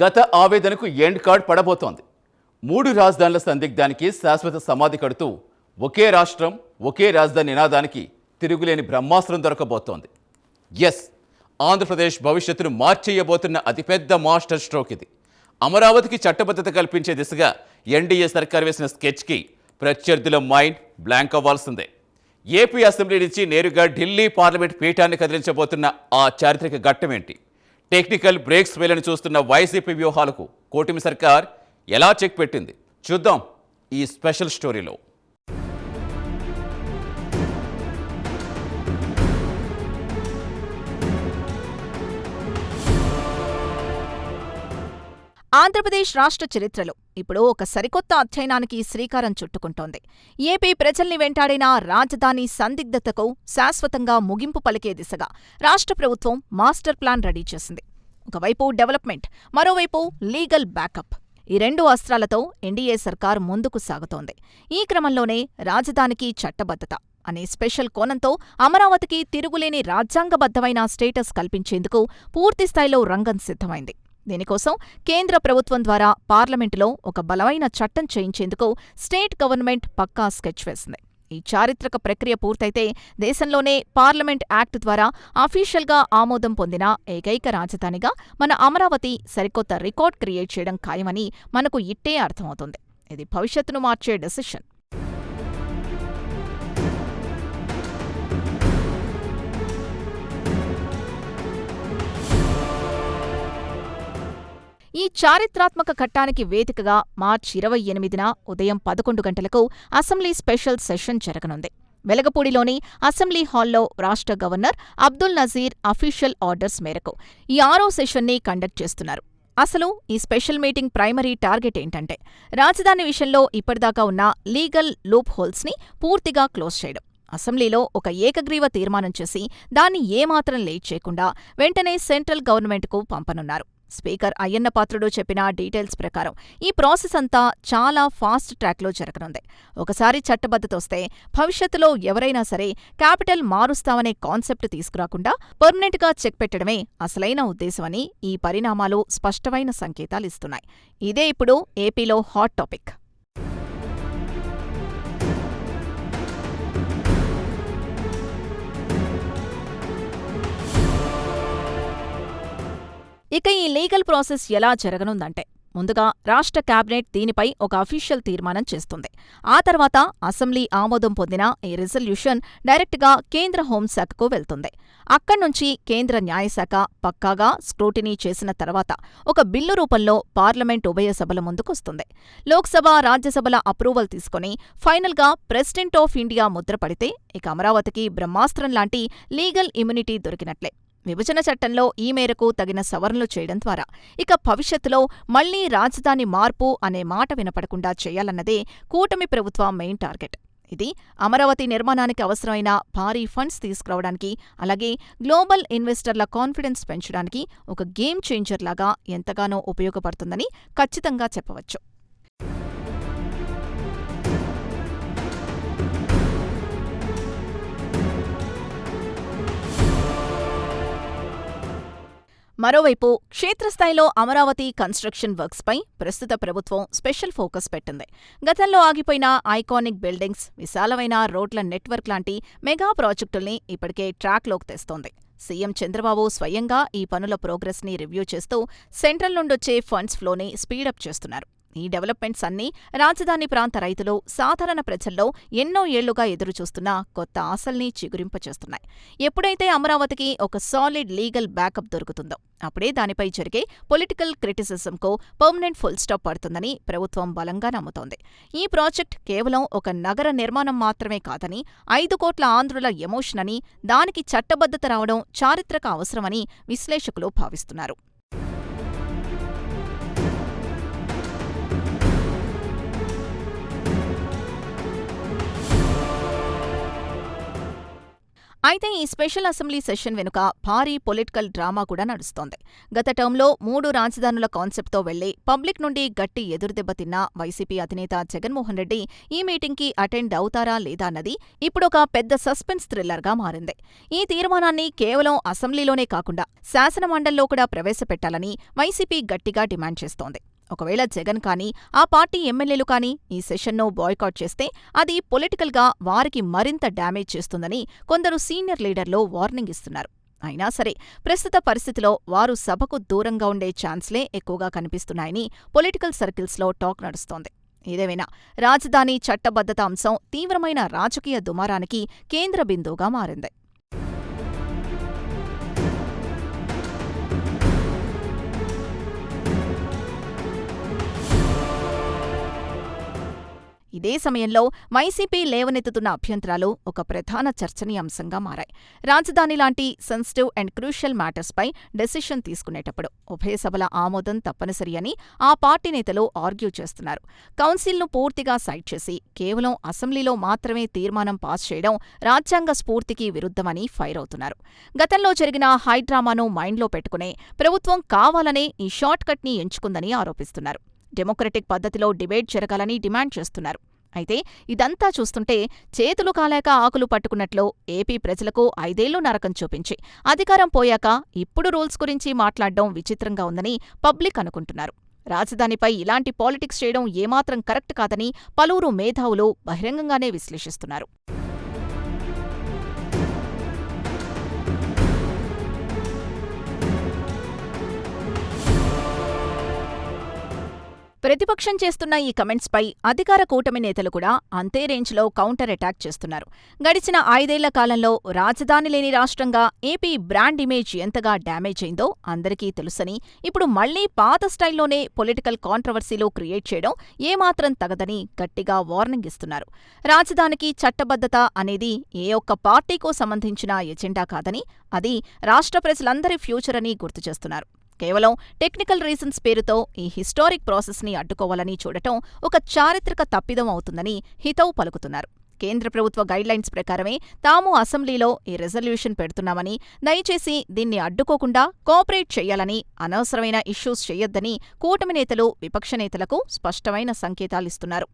గత ఆవేదనకు end card పడబోతోంది. 3 రాజధానుల సందిగ్ధానికి శాశ్వత సమాధి కడుతూ ఒకే రాష్ట్రం ఒకే రాజధాని నినాదానికి తిరుగులేని బ్రహ్మాస్త్రం దొరకబోతోంది. ఎస్, ఆంధ్రప్రదేశ్ భవిష్యత్తును మార్చేయబోతున్న అతిపెద్ద మాస్టర్ స్ట్రోక్ ఇది. అమరావతికి చట్టబద్ధత కల్పించే దిశగా ఎన్డీఏ సర్కార్ వేసిన స్కెచ్కి ప్రత్యర్థుల మైండ్ బ్లాంక్ అవ్వాల్సిందే. ఏపీ అసెంబ్లీ నుంచి నేరుగా ఢిల్లీ పార్లమెంట్ పీఠాన్ని కదిలించబోతున్న ఆ చారిత్రక ఘట్టమేంటి? టెక్నికల్ బ్రేక్స్ వేలని చూస్తున్న వైసీపీ వ్యూహాలకు కూటమి సర్కార్ ఎలా చెక్ పెట్టింది? చూద్దాం ఈ స్పెషల్ స్టోరీలో. ఆంధ్రప్రదేశ్ రాష్ట్ర చరిత్రలో ఇప్పుడు ఒక సరికొత్త అధ్యయనానికి శ్రీకారం చుట్టుకుంటోంది. ఏపీ ప్రజల్ని వెంటాడిన రాజధాని సందిగ్ధతకు శాశ్వతంగా ముగింపు పలికే దిశగా రాష్ట్ర ప్రభుత్వం మాస్టర్ ప్లాన్ రెడీ చేసింది. ఒకవైపు డెవలప్మెంట్, మరోవైపు లీగల్ బ్యాకప్. ఈ 2 అస్త్రాలతో ఎన్డీఏ సర్కార్ ముందుకు సాగుతోంది. ఈ క్రమంలోనే రాజధానికి చట్టబద్ధత అనే స్పెషల్ కోణంతో అమరావతికి తిరుగులేని రాజ్యాంగబద్ధమైన స్టేటస్ కల్పించేందుకు పూర్తిస్థాయిలో రంగం సిద్ధమైంది. దీనికోసం కేంద్ర ప్రభుత్వం ద్వారా పార్లమెంటులో ఒక బలమైన చట్టం చేయించేందుకు స్టేట్ గవర్నమెంట్ పక్కా స్కెచ్ వేసింది. ఈ చారిత్రక ప్రక్రియ పూర్తయితే దేశంలోనే పార్లమెంట్ యాక్ట్ ద్వారా అఫీషియల్గా ఆమోదం పొందిన ఏకైక రాజధానిగా మన అమరావతి సరికొత్త రికార్డ్ క్రియేట్ చేయడం ఖాయమని మనకు ఇట్టే అర్థమవుతుంది. ఇది భవిష్యత్తును మార్చే డెసిషన్. ఈ చారిత్రాత్మక ఘట్టానికి వేదికగా మార్చి 28న ఉదయం 11 గంటలకు అసెంబ్లీ స్పెషల్ సెషన్ జరగనుంది. వెలగపూడిలోని అసెంబ్లీ హాల్లో రాష్ట్ర governor Abdul Nazeer official orders మేరకు ఈ 6వ సెషన్ని కండక్ట్ చేస్తున్నారు. అసలు ఈ స్పెషల్ మీటింగ్ ప్రైమరీ టార్గెట్ ఏంటంటే రాజధాని విషయంలో ఇప్పటిదాకా ఉన్న లీగల్ లూప్ హోల్స్ని పూర్తిగా క్లోజ్ చేయడం. అసెంబ్లీలో ఒక ఏకగ్రీవ తీర్మానం చేసి దాన్ని ఏమాత్రం లేట్ చేయకుండా వెంటనే సెంట్రల్ గవర్నమెంట్కు పంపనున్నారు. స్పీకర్ అయ్యన్నపాత్రుడు చెప్పిన డీటెయిల్స్ ప్రకారం ఈ ప్రాసెస్ అంతా చాలా ఫాస్ట్ ట్రాక్లో జరగనుంది. ఒకసారి చట్టబద్ధత వస్తే భవిష్యత్తులో ఎవరైనా సరే క్యాపిటల్ మారుస్తామనే కాన్సెప్ట్ తీసుకురాకుండా పర్మనెంట్గా చెక్ పెట్టడమే అసలైన ఉద్దేశమని ఈ పరిణామాలు స్పష్టమైన సంకేతాలిస్తున్నాయి. ఇదే ఇప్పుడు ఏపీలో హాట్ టాపిక్. ఇక ఈ లీగల్ ప్రాసెస్ ఎలా జరగనుందంటే ముందుగా రాష్ట్ర కేబినెట్ దీనిపై ఒక అఫీషియల్ తీర్మానం చేస్తుంది. ఆ తర్వాత అసెంబ్లీ ఆమోదం పొందిన ఈ రిజల్యూషన్ డైరెక్ట్గా కేంద్ర హోంశాఖకు వెళ్తుంది. అక్కడ్నుంచి కేంద్ర న్యాయశాఖ పక్కాగా స్క్రూటినీ చేసిన తర్వాత ఒక బిల్లు రూపంలో పార్లమెంట్ ఉభయ సభల ముందుకొస్తుంది. లోక్సభ, రాజ్యసభల అప్రూవల్ తీసుకుని ఫైనల్గా ప్రెసిడెంట్ ఆఫ్ ఇండియా ముద్ర పడితే ఇక అమరావతికి బ్రహ్మాస్త్రం లాంటి లీగల్ ఇమ్యూనిటీ దొరికినట్లే. విభజన చట్టంలో ఈ మేరకు తగిన సవరణలు చేయడం ద్వారా ఇక భవిష్యత్తులో మళ్లీ రాజధాని మార్పు అనే మాట వినపడకుండా చేయాలన్నదే కూటమి ప్రభుత్వ మెయిన్ టార్గెట్. ఇది అమరావతి నిర్మాణానికి అవసరమైన భారీ ఫండ్స్ తీసుకురావడానికి, అలాగే గ్లోబల్ ఇన్వెస్టర్ల కాన్ఫిడెన్స్ పెంచడానికి ఒక గేమ్ చేంజర్ లాగా ఎంతగానో ఉపయోగపడుతుందని ఖచ్చితంగా చెప్పవచ్చు. మరోవైపు క్షేత్రస్థాయిలో అమరావతి కన్స్ట్రక్షన్ వర్క్స్పై ప్రస్తుత ప్రభుత్వం స్పెషల్ ఫోకస్ పెట్టింది. గతంలో ఆగిపోయిన ఐకానిక్ బిల్డింగ్స్, విశాలమైన రోడ్ల నెట్వర్క్ లాంటి మెగా ప్రాజెక్టుల్ని ఇప్పటికే ట్రాక్లోకి తెస్తోంది. సీఎం చంద్రబాబు స్వయంగా ఈ పనుల ప్రోగ్రెస్ని రివ్యూ చేస్తూ సెంట్రల్ నుండొచ్చే ఫండ్స్ ఫ్లోని స్పీడప్ చేస్తున్నారు. ఈ డెవలప్మెంట్స్ అన్నీ రాజధాని ప్రాంత రైతులు, సాధారణ ప్రజల్లో ఎన్నో ఏళ్లుగా ఎదురుచూస్తున్న కొత్త ఆశల్ని చిగురింపచేస్తున్నాయి. ఎప్పుడైతే అమరావతికి ఒక సాలిడ్ లీగల్ బ్యాకప్ దొరుకుతుందో అప్పుడే దానిపై జరిగే పొలిటికల్ క్రిటిసిజంకు పర్మనెంట్ ఫుల్ స్టాప్ పడుతుందని ప్రభుత్వం బలంగా నమ్ముతోంది. ఈ ప్రాజెక్ట్ కేవలం ఒక నగర నిర్మాణం మాత్రమే కాదని, 5 కోట్ల ఆంధ్రుల ఎమోషన్ అని, దానికి చట్టబద్ధత రావడం చారిత్రక అవసరమని విశ్లేషకులు భావిస్తున్నారు. అయితే ఈ స్పెషల్ అసెంబ్లీ సెషన్ వెనుక భారీ పొలిటికల్ డ్రామా కూడా నడుస్తోంది. గత టర్మ్లో 3 రాజధానుల కాన్సెప్ట్తో వెళ్లి పబ్లిక్ నుండి గట్టి ఎదురుదెబ్బ తిన్న వైసీపీ అధినేత జగన్మోహన్ రెడ్డి ఈ మీటింగ్కి అటెండ్ అవుతారా లేదా అన్నది ఇప్పుడొక పెద్ద సస్పెన్స్ థ్రిల్లర్గా మారింది. ఈ తీర్మానాన్ని కేవలం అసెంబ్లీలోనే కాకుండా శాసనమండలిలో కూడా ప్రవేశపెట్టాలని వైసీపీ గట్టిగా డిమాండ్ చేస్తోంది. ఒకవేళ జగన్ కానీ, ఆ పార్టీ ఎమ్మెల్యేలు కానీ ఈ సెషన్ను బాయ్కాట్ చేస్తే అది పొలిటికల్గా వారికి మరింత డ్యామేజ్ చేస్తుందని కొందరు సీనియర్ లీడర్లు వార్నింగ్ ఇస్తున్నారు. అయినా సరే ప్రస్తుత పరిస్థితిలో వారు సభకు దూరంగా ఉండే ఛాన్స్లే ఎక్కువగా కనిపిస్తున్నాయని పొలిటికల్ సర్కిల్స్లో టాక్ నడుస్తోంది. ఏదేమైనా రాజధాని చట్టబద్ధత అంశం తీవ్రమైన రాజకీయ దుమారానికి కేంద్ర బిందువుగా మారింది. ఇదే సమయంలో వైసీపీ లేవనెత్తుతున్న అభ్యంతరాలు ఒక ప్రధాన చర్చనీయాంశంగా మారాయి. రాజధాని లాంటి సెన్సిటివ్ అండ్ క్రూషియల్ మ్యాటర్స్పై డెసిషన్ తీసుకునేటప్పుడు ఉభయ సభల ఆమోదం తప్పనిసరి అని ఆ పార్టీ నేతలు ఆర్గ్యూ చేస్తున్నారు. కౌన్సిల్ను పూర్తిగా సైడ్ చేసి కేవలం అసెంబ్లీలో మాత్రమే తీర్మానం పాస్ చేయడం రాజ్యాంగ స్ఫూర్తికి విరుద్ధమని ఫైర్ అవుతున్నారు. గతంలో జరిగిన హైడ్రామాను మైండ్లో పెట్టుకునే ప్రభుత్వం కావాలనే ఈ షార్ట్ కట్ని ఎంచుకుందని ఆరోపిస్తున్నారు. డెమోక్రటిక్ పద్ధతిలో డిబేట్ జరగాలని డిమాండ్ చేస్తున్నారు. అయితే ఇదంతా చూస్తుంటే చేతులు కాలేక ఆకులు పట్టుకున్నట్లు ఏపీ ప్రజలకు 5 ఏళ్లు నరకం చూపించి అధికారం పోయాక ఇప్పుడు రూల్స్ గురించి మాట్లాడడం విచిత్రంగా ఉందని పబ్లిక్ అనుకుంటున్నారు. రాజధానిపై ఇలాంటి పాలిటిక్స్ చేయడం ఏమాత్రం కరెక్ట్ కాదని పలువురు మేధావులు బహిరంగంగానే విశ్లేషిస్తున్నారు. ప్రతిపక్షం చేస్తున్న ఈ కమెంట్స్పై అధికార కూటమి నేతలు కూడా అంతే రేంజ్లో కౌంటర్ అటాక్ చేస్తున్నారు. గడిచిన 5 ఏళ్ల కాలంలో రాజధాని లేని రాష్ట్రంగా ఏపీ బ్రాండ్ ఇమేజ్ ఎంతగా డ్యామేజ్ అయిందో అందరికీ తెలుసని, ఇప్పుడు మళ్లీ పాత స్టైల్లోనే పొలిటికల్ కాంట్రవర్సీలు క్రియేట్ చేయడం ఏమాత్రం తగదని గట్టిగా వార్నింగ్ ఇస్తున్నారు. రాజధానికి చట్టబద్ధత అనేది ఏ ఒక్క పార్టీకో సంబంధించిన ఎజెండా కాదని, అది రాష్ట్ర ప్రజలందరి ఫ్యూచర్ అని గుర్తు చేస్తున్నారు. కేవలం టెక్నికల్ రీజన్స్ పేరుతో ఈ హిస్టారిక్ ప్రాసెస్ని అడ్డుకోవాలని చూడటం ఒక చారిత్రక తప్పిదం అవుతుందని హితవు పలుకుతున్నారు. కేంద్ర ప్రభుత్వ గైడ్లైన్స్ ప్రకారమే తాము అసెంబ్లీలో ఈ రెజల్యూషన్ పెడుతున్నామని, దయచేసి దీన్ని అడ్డుకోకుండా కోఆపరేట్ చేయాలని, అనవసరమైన ఇష్యూస్ చేయొద్దని కూటమి నేతలు విపక్ష నేతలకు స్పష్టమైన సంకేతాలిస్తున్నారు.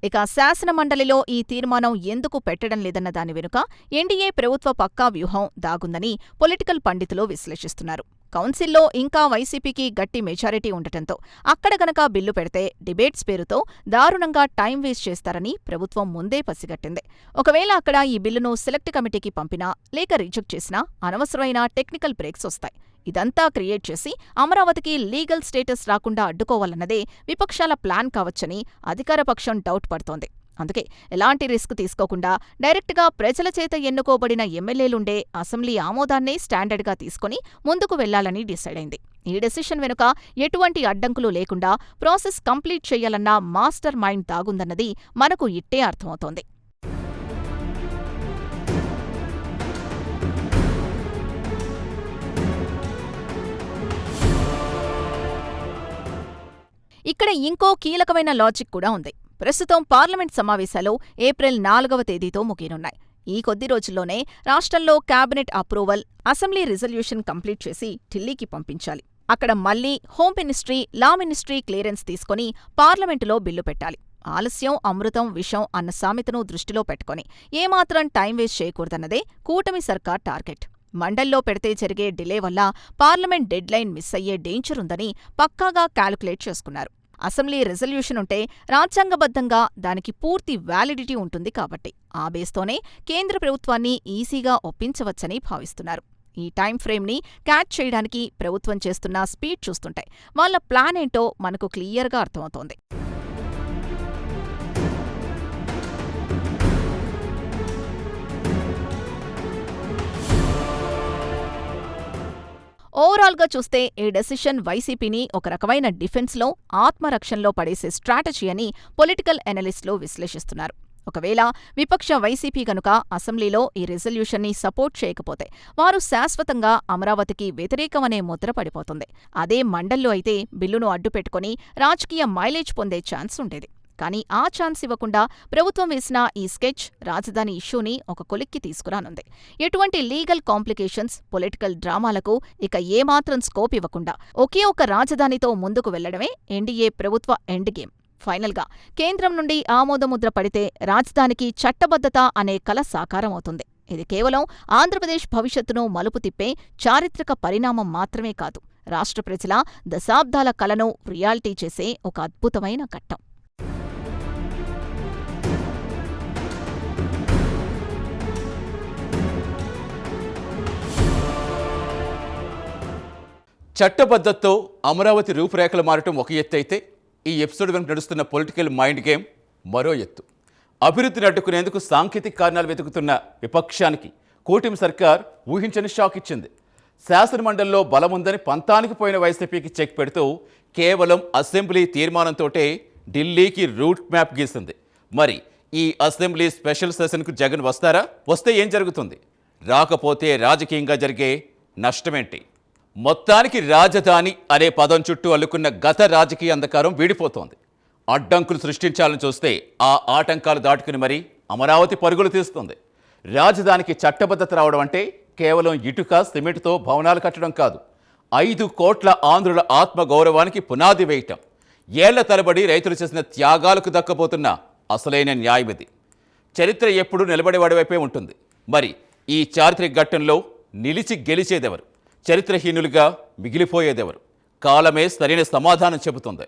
ఇక శాసనమండలిలో ఈ తీర్మానం ఎందుకు పెట్టడం లేదన్న దాని వెనుక ఎన్డీఏ ప్రభుత్వ పక్కా వ్యూహం దాగుందని పొలిటికల్ పండితులు విశ్లేషిస్తున్నారు. కౌన్సిల్లో ఇంకా వైసీపీకి గట్టి మెజారిటీ ఉండటంతో అక్కడ గనక బిల్లు పెడితే డిబేట్స్ పేరుతో దారుణంగా టైం వేస్ట్ చేస్తారని ప్రభుత్వం ముందే పసిగట్టింది. ఒకవేళ అక్కడ ఈ బిల్లును సెలెక్ట్ కమిటీకి పంపినా లేక రిజెక్ట్ చేసినా అనవసరమైన టెక్నికల్ బ్రేక్స్ వస్తాయి. ఇదంతా క్రియేట్ చేసి అమరావతికి లీగల్ స్టేటస్ రాకుండా అడ్డుకోవాలన్నదే విపక్షాల ప్లాన్ కావచ్చని అధికారపక్షం డౌట్ పడుతోంది. అందుకే ఎలాంటి రిస్క్ తీసుకోకుండా డైరెక్ట్గా ప్రజల చేత ఎన్నుకోబడిన ఎమ్మెల్యేలుండే అసెంబ్లీ ఆమోదాన్నే స్టాండర్డ్గా తీసుకుని ముందుకు వెళ్లాలని డిసైడ్ అయింది. ఈ డెసిషన్ వెనుక ఎటువంటి అడ్డంకులు లేకుండా ప్రాసెస్ కంప్లీట్ చేయాలన్న మాస్టర్ మైండ్ దాగుందన్నది మనకు ఇట్టే అర్థమవుతోంది. ఇక్కడ ఇంకో కీలకమైన లాజిక్ కూడా ఉంది. ప్రస్తుతం పార్లమెంట్ సమావేశాలు ఏప్రిల్ 4వ తేదీతో ముగియనున్నాయి. ఈ కొద్ది రోజుల్లోనే రాష్ట్రంలో cabinet approval, assembly resolution complete చేసి ఢిల్లీకి పంపించాలి. అక్కడ మళ్లీ హోం మినిస్ట్రీ, లా మినిస్ట్రీ క్లియరెన్స్ తీసుకుని పార్లమెంటులో బిల్లు పెట్టాలి. ఆలస్యం అమృతం విషం అన్న సామెతను దృష్టిలో పెట్టుకుని ఏమాత్రం టైం వేస్ట్ చేయకూడదన్నదే కూటమి సర్కార్ టార్గెట్. మండల్లో పెడితే జరిగే డిలే వల్ల పార్లమెంట్ డెడ్ లైన్ మిస్ అయ్యే డేంజర్ ఉందని పక్కాగా క్యాలిక్యులేట్ చేసుకున్నారు. అసెంబ్లీ రెజల్యూషన్ ఉంటే రాజ్యాంగబద్ధంగా దానికి పూర్తి వ్యాలిడిటీ ఉంటుంది కాబట్టి ఆ బేస్తోనే కేంద్ర ప్రభుత్వాన్ని ఈజీగా ఒప్పించవచ్చని భావిస్తున్నారు. ఈ టైం ఫ్రేమ్ని క్యాచ్ చేయడానికి ప్రభుత్వం చేస్తున్న స్పీడ్ చూస్తుంటే వాళ్ళ ప్లాన్ ఏంటో మనకు క్లియర్గా అర్థమవుతోంది. ఓవరాల్గా చూస్తే ఈ డెసిషన్ వైసీపీని ఒక రకమైన డిఫెన్స్లో, ఆత్మరక్షణలో పడేసే స్ట్రాటజీ అని పొలిటికల్ ఎనలిస్టులు విశ్లేషిస్తున్నారు. ఒకవేళ విపక్ష వైసీపీ గనుక అసెంబ్లీలో ఈ రిజల్యూషన్ని సపోర్ట్ చేయకపోతే వారు శాశ్వతంగా అమరావతికి వ్యతిరేకమనే ముద్ర పడిపోతుంది. అదే మండల్లో అయితే బిల్లును అడ్డుపెట్టుకుని రాజకీయ మైలేజ్ పొందే ఛాన్స్ ఉండేది. కానీ ఆ ఛాన్స్ ఇవ్వకుండా ప్రభుత్వం వేసిన ఈ స్కెచ్ రాజధాని ఇష్యూని ఒక కొలిక్కి తీసుకురానుంది. ఎటువంటి లీగల్ కాంప్లికేషన్స్, పొలిటికల్ డ్రామాలకు ఇక ఏమాత్రం స్కోప్ ఇవ్వకుండా ఒకే ఒక రాజధానితో ముందుకు వెళ్లడమే ఎన్డీఏ ప్రభుత్వ ఎండ్ గేమ్. ఫైనల్గా కేంద్రం నుండి ఆమోదముద్ర పడితే రాజధానికి చట్టబద్ధత అనే కల సాకారమవుతుంది. ఇది కేవలం ఆంధ్రప్రదేశ్ భవిష్యత్తును మలుపు తిప్పే చారిత్రక పరిణామం మాత్రమే కాదు, రాష్ట్ర ప్రజల దశాబ్దాల కలను రియాలిటీ చేసే ఒక అద్భుతమైన ఘట్టం. చట్టబద్ధతతో అమరావతి రూపురేఖలు మారటం ఒక ఎత్తు అయితే, ఈ ఎపిసోడ్ వెనుక నడుస్తున్న పొలిటికల్ మైండ్ గేమ్ మరో ఎత్తు. అభివృద్ధిని అడ్డుకునేందుకు సాంకేతిక కారణాలు వెతుకుతున్న విపక్షానికి కూటమి సర్కార్ ఊహించని షాక్ ఇచ్చింది. శాసనమండలిలో బలముందని పంతానికి పోయిన వైసీపీకి చెక్ పెడుతూ కేవలం అసెంబ్లీ తీర్మానంతోటే ఢిల్లీకి రూట్ మ్యాప్ గీసింది. మరి ఈ అసెంబ్లీ స్పెషల్ సెషన్కు జగన్ వస్తారా? వస్తే ఏం జరుగుతుంది? రాకపోతే రాజకీయంగా జరిగే నష్టమేంటి? మొత్తానికి రాజధాని అనే పదం చుట్టూ అల్లుకున్న గత రాజకీయ అంధకారం వీడిపోతోంది. అడ్డంకులు సృష్టించాలని చూస్తే ఆ ఆటంకాలు దాటుకుని మరీ అమరావతి పరుగులు తీస్తుంది. రాజధానికి చట్టబద్ధత రావడం అంటే కేవలం ఇటుక సిమెంట్తో భవనాలు కట్టడం కాదు, 5 కోట్ల ఆంధ్రుల ఆత్మగౌరవానికి పునాది వేయటం, ఏళ్ల తరబడి రైతులు చేసిన త్యాగాలకు దక్కబోతున్న అసలైన న్యాయం ఇది. చరిత్ర ఎప్పుడూ నిలబడేవాడి వైపే ఉంటుంది. మరి ఈ చారిత్రక ఘట్టంలో నిలిచి గెలిచేదెవరు? చరిత్రహీనులుగా మిగిలిపోయేదెవరు? కాలమే సరైన సమాధానం చెబుతుంది.